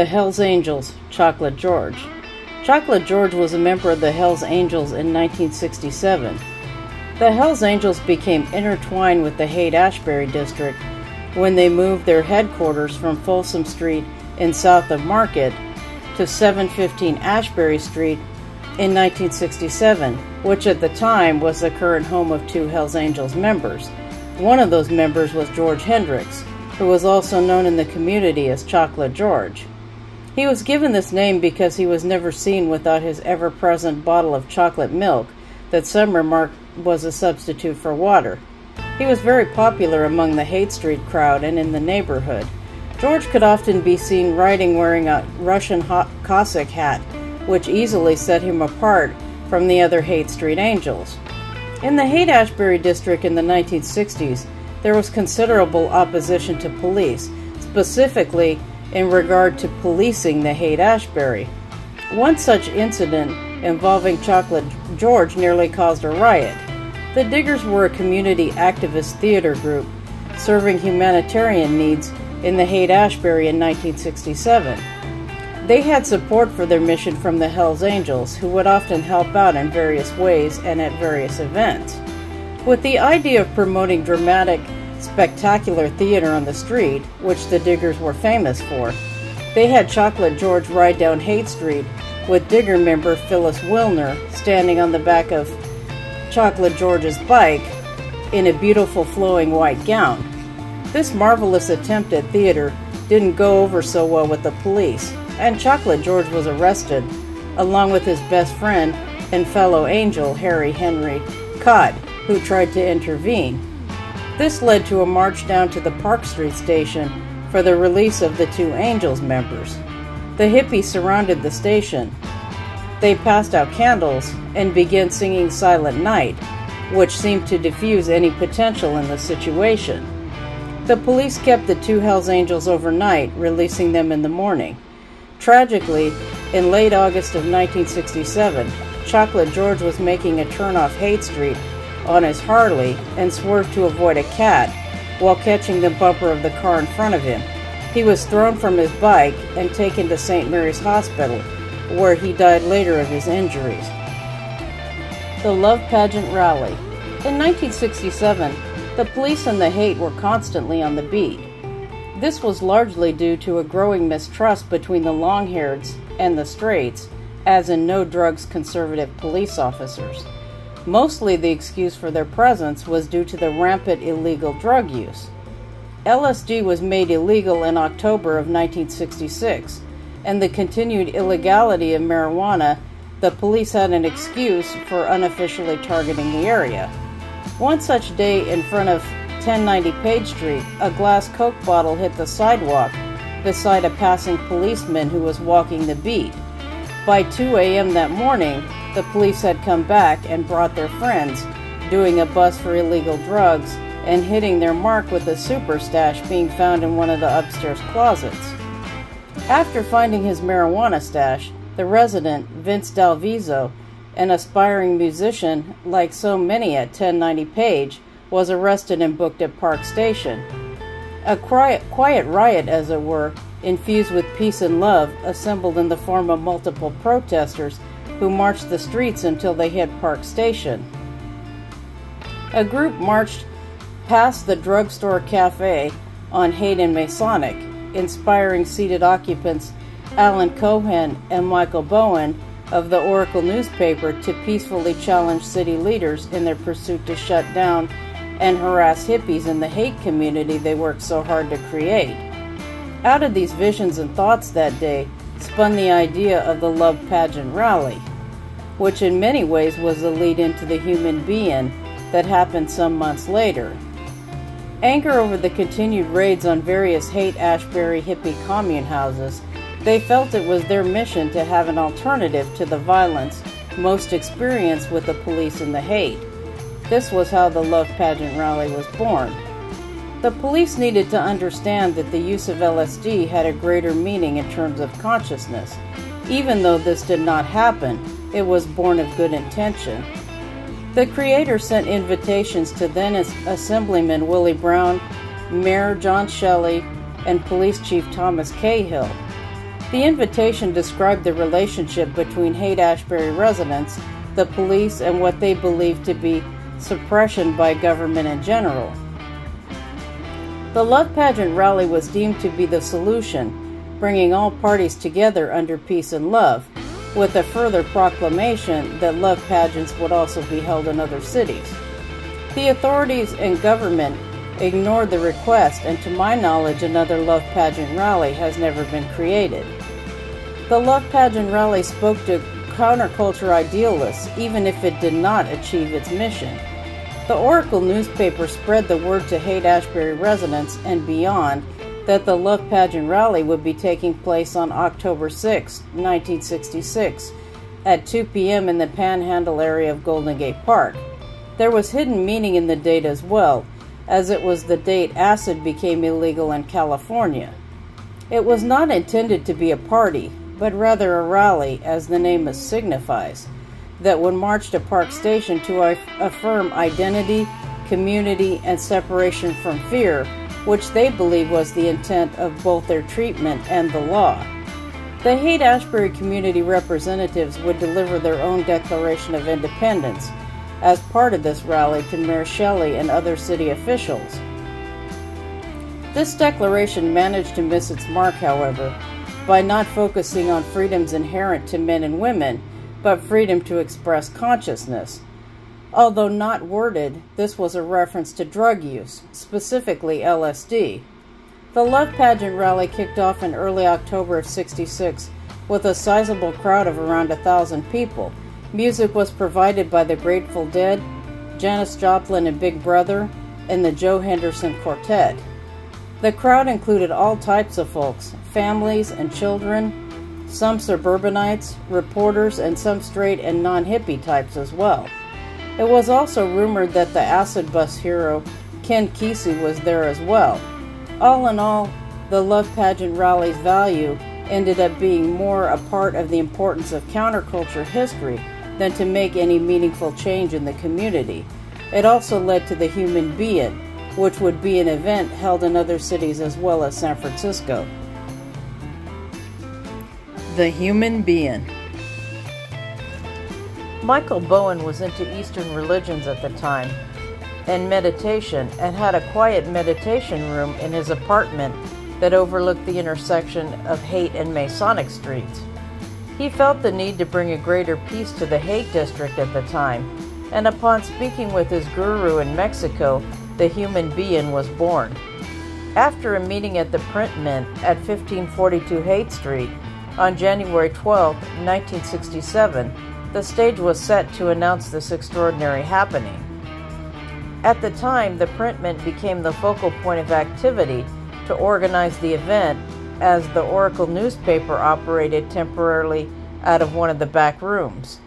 The Hells Angels, Chocolate George. Chocolate George was a member of the Hells Angels in 1967. The Hells Angels became intertwined with the Haight Ashbury District when they moved their headquarters from Folsom Street in south of Market to 715 Ashbury Street in 1967, which at the time was the current home of two Hells Angels members. One of those members was George Hendricks, who was also known in the community as Chocolate George. He was given this name because he was never seen without his ever-present bottle of chocolate milk that some remarked was a substitute for water. He was very popular among the Haight Street crowd and in the neighborhood. George could often be seen riding wearing a Russian Cossack hat, which easily set him apart from the other Haight Street Angels. In the Haight Ashbury District in the 1960s, there was considerable opposition to police, specifically in regard to policing the Haight Ashbury. One such incident involving Chocolate George nearly caused a riot. The Diggers were a community activist theater group serving humanitarian needs in the Haight Ashbury in 1967. They had support for their mission from the Hells Angels, who would often help out in various ways and at various events. With the idea of promoting dramatic, spectacular theater on the street, which the Diggers were famous for, they had Chocolate George ride down Haight Street with Digger member Phyllis Wilner standing on the back of Chocolate George's bike in a beautiful flowing white gown. This marvelous attempt at theater didn't go over so well with the police, and Chocolate George was arrested, along with his best friend and fellow angel Harry Henry Codd, who tried to intervene. This led to a march down to the Park Street station for the release of the two Angels members. The hippies surrounded the station. They passed out candles and began singing Silent Night, which seemed to diffuse any potential in the situation. The police kept the two Hells Angels overnight, releasing them in the morning. Tragically, in late August of 1967, Chocolate George was making a turn off Haight Street on his Harley and swerved to avoid a cat while catching the bumper of the car in front of him. He was thrown from his bike and taken to St. Mary's Hospital, where he died later of his injuries. The Love Pageant Rally. In 1967, the police in the Haight were constantly on the beat. This was largely due to a growing mistrust between the long-haireds and the straights, as in no-drugs conservative police officers. Mostly the excuse for their presence was due to the rampant illegal drug use. LSD was made illegal in October of 1966, and the continued illegality of marijuana, the police had an excuse for unofficially targeting the area. One such day in front of 1090 Page Street, a glass Coke bottle hit the sidewalk beside a passing policeman who was walking the beat. By 2 a.m. that morning, the police had come back and brought their friends, doing a bust for illegal drugs and hitting their mark with a super stash being found in one of the upstairs closets. After finding his marijuana stash, the resident, Vince Dalviso, an aspiring musician like so many at 1090 Page, was arrested and booked at Park Station. A quiet riot, as it were, infused with peace and love, assembled in the form of multiple protesters who marched the streets until they hit Park Station. A group marched past the drugstore cafe on Haight and Masonic, inspiring seated occupants Alan Cohen and Michael Bowen of the Oracle newspaper to peacefully challenge city leaders in their pursuit to shut down and harass hippies in the Haight community they worked so hard to create. Out of these visions and thoughts that day spun the idea of the Love Pageant Rally, which in many ways was the lead into the Human Being that happened some months later. Anger over the continued raids on various Haight Ashbury hippie commune houses, they felt it was their mission to have an alternative to the violence most experienced with the police in the Haight. This was how the Love Pageant Rally was born. The police needed to understand that the use of LSD had a greater meaning in terms of consciousness. Even though this did not happen, it was born of good intention. The creator sent invitations to then Assemblyman Willie Brown, Mayor John Shelley, and Police Chief Thomas Cahill. The invitation described the relationship between Haight Ashbury residents, the police, and what they believed to be suppression by government in general. The love pageant rally was deemed to be the solution, bringing all parties together under peace and love, with a further proclamation that love pageants would also be held in other cities. The authorities and government ignored the request, and to my knowledge, another love pageant rally has never been created. The love pageant rally spoke to counterculture idealists, even if it did not achieve its mission. The Oracle newspaper spread the word to Haight Ashbury residents and beyond that the love pageant rally would be taking place on October 6, 1966, at 2 p.m. in the Panhandle area of Golden Gate Park. There was hidden meaning in the date as well, as it was the date acid became illegal in California. It was not intended to be a party, but rather a rally, as the name signifies, that would march to Park Station to affirm identity, community, and separation from fear, which they believe was the intent of both their treatment and the law. The Haight Ashbury community representatives would deliver their own Declaration of Independence as part of this rally to Mayor Shelley and other city officials. This declaration managed to miss its mark, however, by not focusing on freedoms inherent to men and women, but freedom to express consciousness. Although not worded, this was a reference to drug use, specifically LSD. The love pageant rally kicked off in early October of '66 with a sizable crowd of around 1,000 people. Music was provided by the Grateful Dead, Janis Joplin and Big Brother, and the Joe Henderson Quartet. The crowd included all types of folks, families and children, some suburbanites, reporters, and some straight and non-hippie types as well. It was also rumored that the acid bus hero, Ken Kesey, was there as well. All in all, the love pageant rally's value ended up being more a part of the importance of counterculture history than to make any meaningful change in the community. It also led to the Human Being, which would be an event held in other cities as well as San Francisco. The Human Being. Michael Bowen was into Eastern religions at the time and meditation, and had a quiet meditation room in his apartment that overlooked the intersection of Haight and Masonic Streets. He felt the need to bring a greater peace to the Haight District at the time, and upon speaking with his guru in Mexico, the Human Being was born. After a meeting at the Print Mint at 1542 Haight Street on January 12, 1967, the stage was set to announce this extraordinary happening. At the time, the Print Mint became the focal point of activity to organize the event, as the Oracle newspaper operated temporarily out of one of the back rooms.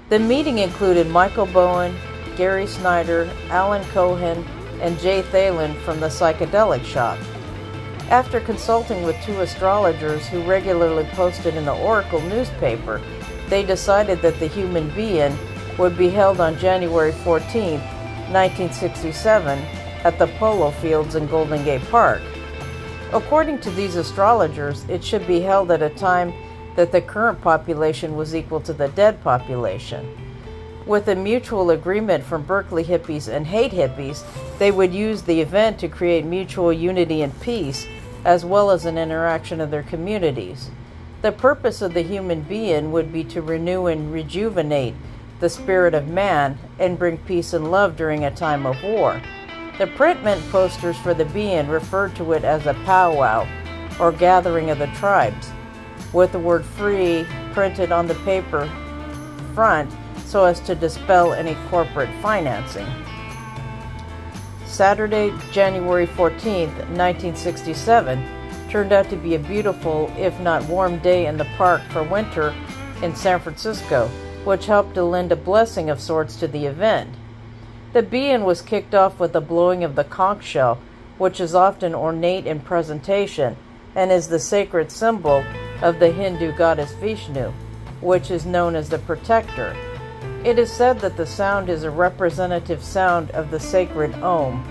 The meeting included Michael Bowen, Gary Snyder, Alan Cohen, and Jay Thalen from the Psychedelic Shop. After consulting with two astrologers who regularly posted in the Oracle newspaper, they decided that the Human Being would be held on January 14, 1967, at the Polo Fields in Golden Gate Park. According to these astrologers, it should be held at a time that the current population was equal to the dead population. With a mutual agreement from Berkeley hippies and Haight hippies, they would use the event to create mutual unity and peace, as well as an interaction of their communities. The purpose of the Human Being would be to renew and rejuvenate the spirit of man and bring peace and love during a time of war. The Print Mint posters for the Being referred to it as a powwow, or gathering of the tribes, with the word free printed on the paper front so as to dispel any corporate financing. Saturday, January 14, 1967, turned out to be a beautiful, if not warm, day in the park for winter in San Francisco, which helped to lend a blessing of sorts to the event. The Being was kicked off with the blowing of the conch shell, which is often ornate in presentation and is the sacred symbol of the Hindu goddess Vishnu, which is known as the protector. It is said that the sound is a representative sound of the sacred Om.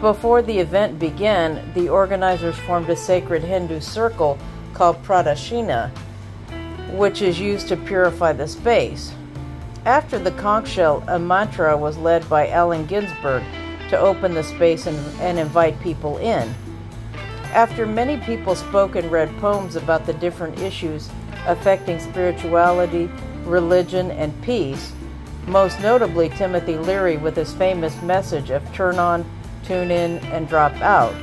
Before the event began, the organizers formed a sacred Hindu circle called pradashina, which is used to purify the space. After the conch shell, a mantra was led by Allen Ginsberg to open the space and invite people in. After many people spoke and read poems about the different issues affecting spirituality, religion, and peace, most notably Timothy Leary with his famous message of turn on, tune in, and drop out.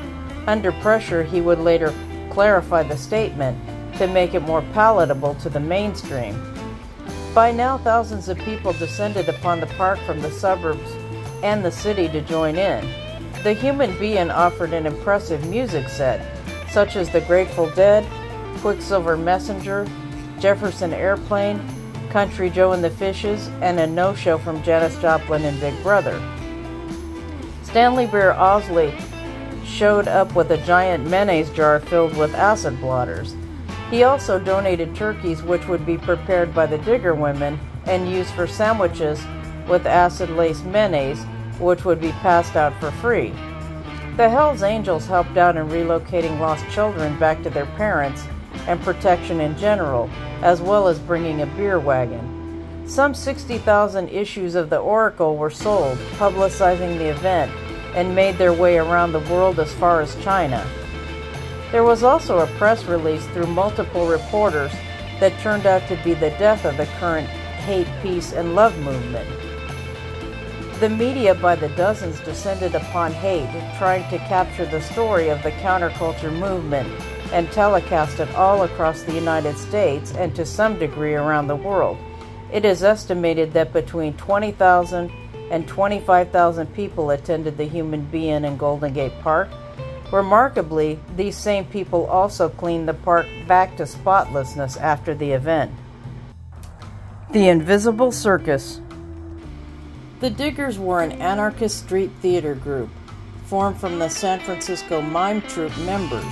Under pressure, he would later clarify the statement to make it more palatable to the mainstream. By now, thousands of people descended upon the park from the suburbs and the city to join in. The Human Being offered an impressive music set, such as the Grateful Dead, Quicksilver Messenger, Jefferson Airplane, Country Joe and the Fishes, and a no-show from Janis Joplin and Big Brother. Stanley Bear Owsley showed up with a giant mayonnaise jar filled with acid blotters. He also donated turkeys which would be prepared by the Digger women and used for sandwiches with acid-laced mayonnaise, which would be passed out for free. The Hells Angels helped out in relocating lost children back to their parents and protection in general, as well as bringing a beer wagon. Some 60,000 issues of the Oracle were sold, publicizing the event, and made their way around the world as far as China. There was also a press release through multiple reporters that turned out to be the death of the current hate, peace, and love movement. The media by the dozens descended upon Haight, trying to capture the story of the counterculture movement and telecast it all across the United States and to some degree around the world. It is estimated that between 20,000 and 25,000 people attended the Human Being in Golden Gate Park. Remarkably, these same people also cleaned the park back to spotlessness after the event. The Invisible Circus. The Diggers were an anarchist street theater group formed from the San Francisco mime troupe members.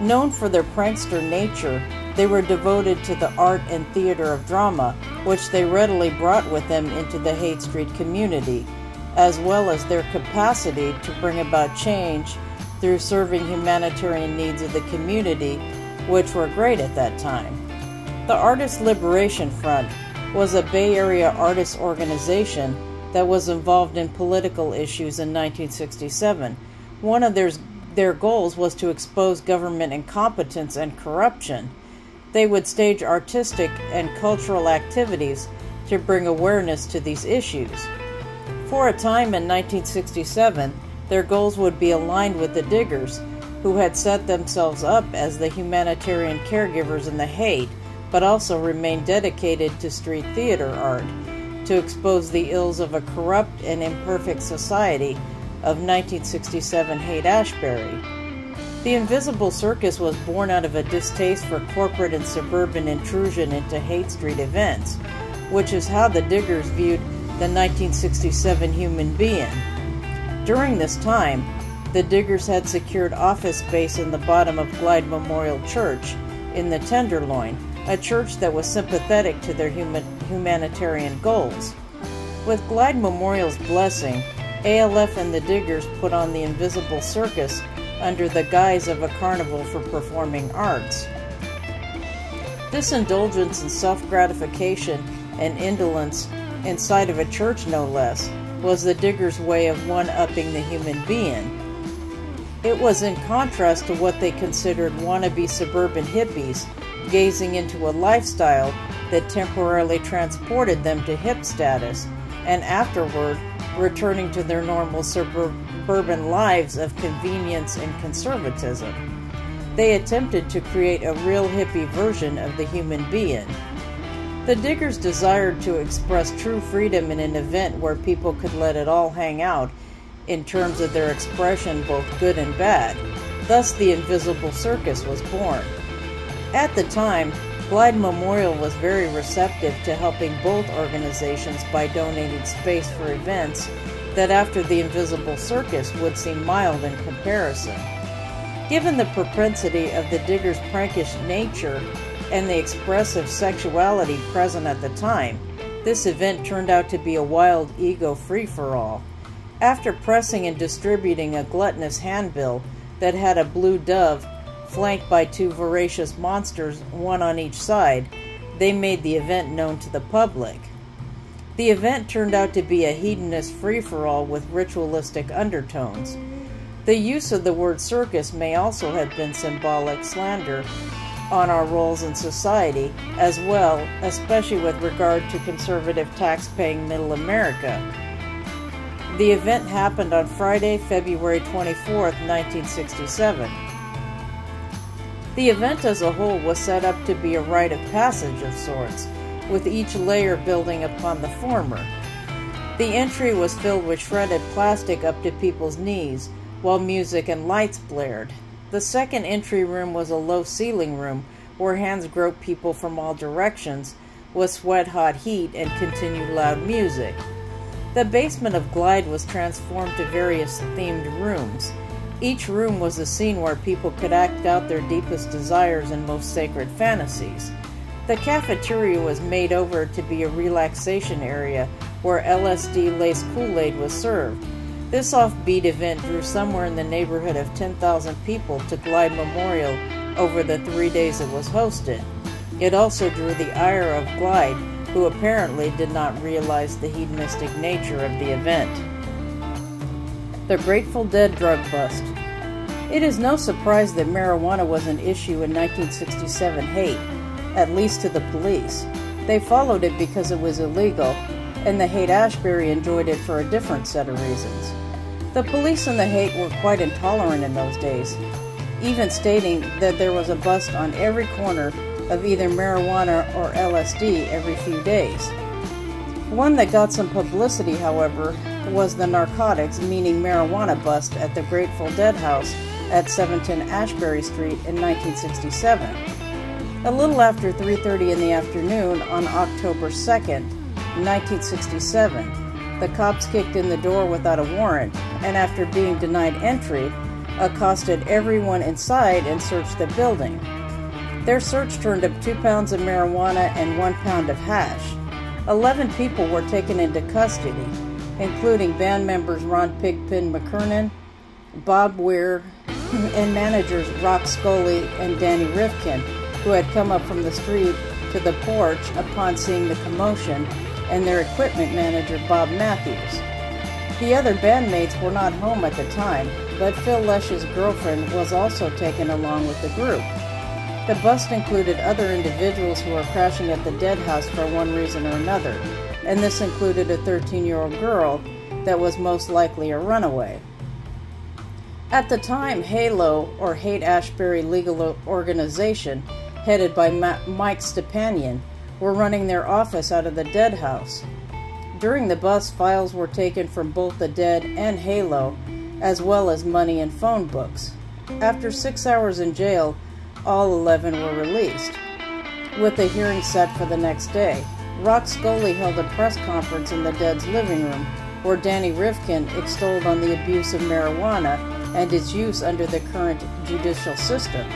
Known for their prankster nature, they were devoted to the art and theater of drama, which they readily brought with them into the Haight Street community, as well as their capacity to bring about change through serving humanitarian needs of the community, which were great at that time. The Artist Liberation Front was a Bay Area artists organization that was involved in political issues in 1967. One of their goals was to expose government incompetence and corruption. They would stage artistic and cultural activities to bring awareness to these issues. For a time in 1967, their goals would be aligned with the Diggers, who had set themselves up as the humanitarian caregivers in the Haight, but also remained dedicated to street theater art, to expose the ills of a corrupt and imperfect society of 1967 Haight Ashbury. The Invisible Circus was born out of a distaste for corporate and suburban intrusion into Haight Street events, which is how the Diggers viewed the 1967 Human Being. During this time, the Diggers had secured office space in the bottom of Glide Memorial Church in the Tenderloin, a church that was sympathetic to their humanitarian goals. With Glide Memorial's blessing, ALF and the Diggers put on the Invisible Circus under the guise of a carnival for performing arts. This indulgence in self-gratification and indolence inside of a church, no less, was the Diggers' way of one-upping the Human Being. It was in contrast to what they considered wannabe suburban hippies, gazing into a lifestyle that temporarily transported them to hip status, and afterward returning to their normal suburban lives of convenience and conservatism. They attempted to create a real hippie version of the Human Being. The Diggers desired to express true freedom in an event where people could let it all hang out in terms of their expression, both good and bad. Thus, the Invisible Circus was born. At the time, Glide Memorial was very receptive to helping both organizations by donating space for events that after the Invisible Circus would seem mild in comparison. Given the propensity of the Diggers' prankish nature and the expressive sexuality present at the time, this event turned out to be a wild ego free-for-all. After pressing and distributing a gluttonous handbill that had a blue dove flanked by two voracious monsters, one on each side, they made the event known to the public. The event turned out to be a hedonist free-for-all with ritualistic undertones. The use of the word circus may also have been symbolic slander on our roles in society as well, especially with regard to conservative tax-paying middle America. The event happened on Friday, February 24th, 1967. The event as a whole was set up to be a rite of passage of sorts, with each layer building upon the former. The entry was filled with shredded plastic up to people's knees, while music and lights blared. The second entry room was a low ceiling room where hands groped people from all directions with sweat-hot heat and continued loud music. The basement of Glide was transformed to various themed rooms. Each room was a scene where people could act out their deepest desires and most sacred fantasies. The cafeteria was made over to be a relaxation area where LSD-laced Kool-Aid was served. This offbeat event drew somewhere in the neighborhood of 10,000 people to Glide Memorial over the 3 days it was hosted. It also drew the ire of Glide, who apparently did not realize the hedonistic nature of the event. The Grateful Dead drug bust. It is no surprise that marijuana was an issue in 1967 Haight, at least to the police. They followed it because it was illegal, and the Haight Ashbury enjoyed it for a different set of reasons. The police in the Haight were quite intolerant in those days, even stating that there was a bust on every corner of either marijuana or LSD every few days. One that got some publicity, however, was the narcotics, meaning marijuana bust at the Grateful Dead house at 710 Ashbury Street in 1967. A little after 3:30 in the afternoon on October 2nd, 1967, the cops kicked in the door without a warrant, and after being denied entry, accosted everyone inside and searched the building. Their search turned up 2 pounds of marijuana and 1 pound of hash. 11 people were taken into custody, including band members Ron Pigpen McKernan, Bob Weir, and managers Rock Scully and Danny Rifkin, who had come up from the street to the porch upon seeing the commotion, and their equipment manager Bob Matthews. The other bandmates were not home at the time, but Phil Lesch's girlfriend was also taken along with the group. The bust included other individuals who were crashing at the Dead house for one reason or another, and this included a 13-year-old girl that was most likely a runaway. At the time, HALO, or Haight Ashbury Legal Organization, headed by Mike Stepanian, were running their office out of the Dead house. During the bust, files were taken from both the Dead and HALO, as well as money and phone books. After 6 hours in jail, all 11 were released, with a hearing set for the next day. Rock Scully held a press conference in the Dead's living room, where Danny Rifkin extolled on the abuse of marijuana and its use under the current judicial system.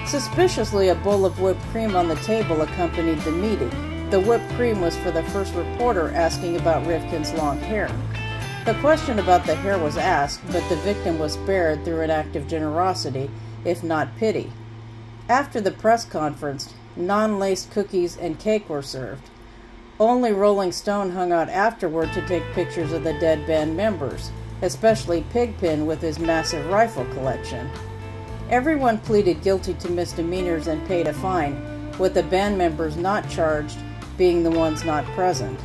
Suspiciously, a bowl of whipped cream on the table accompanied the meeting. The whipped cream was for the first reporter asking about Rifkin's long hair. The question about the hair was asked, but the victim was spared through an act of generosity, if not pity. After the press conference, non-laced cookies and cake were served. Only Rolling Stone hung out afterward to take pictures of the Dead band members, especially Pigpen with his massive rifle collection. Everyone pleaded guilty to misdemeanors and paid a fine, with the band members not charged being the ones not present.